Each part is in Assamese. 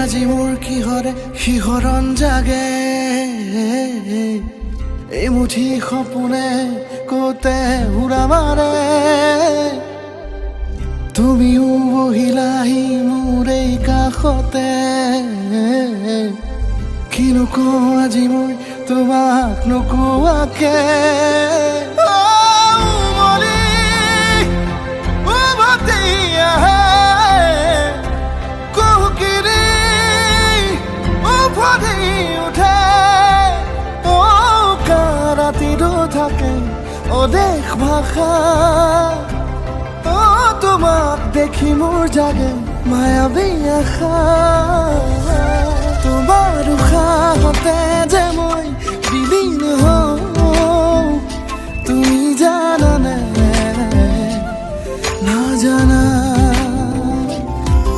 আজি মোৰ কিহৰে শিহৰণ জাগে এই মুঠি সপোনে কতে উৰা মাৰে তুমিও বহিলাহি মোৰ এই কাষতে কিনো কওঁ আজি মই তোমাক নোকোৱাকে অদেশ ভাষা তোমাক দেখি মোৰ জাগে মায়াবী আশা তোমাৰ উশাহতে যে মই বিলীন হওঁ তুমি জানানে নাজানা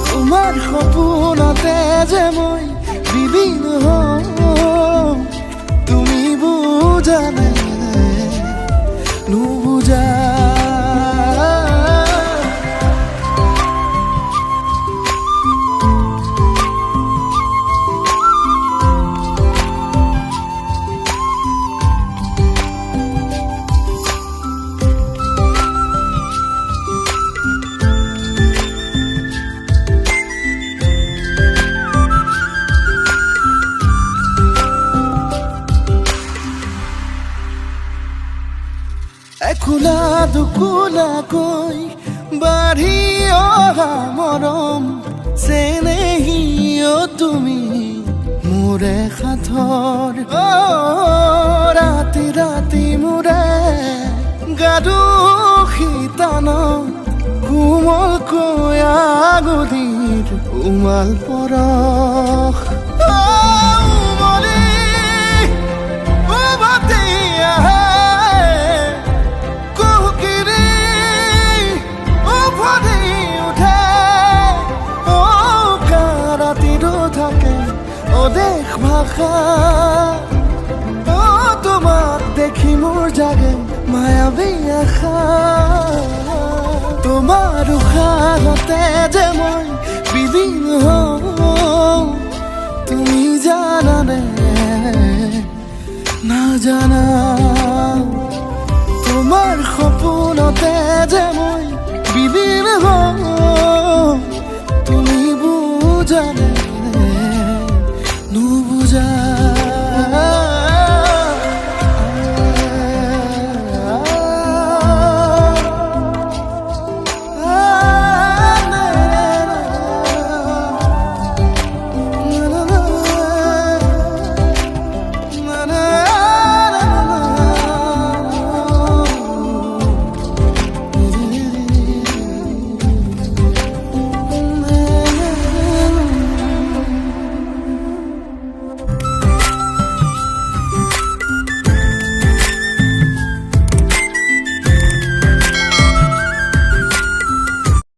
তোমাৰ সপোনতে যে মই বিলীন হওঁ তুমি বুজানে নুবুজা একুলা দুকুলাকৈ বাঢ়ি অহা মৰম চেনেহিও তুমি মোৰে সাথৰ ৰাতি ৰাতি মোৰে গাদু শীতান কোমলকৈ আগুলিৰ উমাল পৰশ অদেশ ভাষা তোমাক দেখি মোৰ জাগে মায়াবী আশা তোমাৰ উশাহতে যে মই বিলীন হওঁ তুমি জানানে নাজানা তোমাৰ সপোনতে যে মই বিলীন হওঁ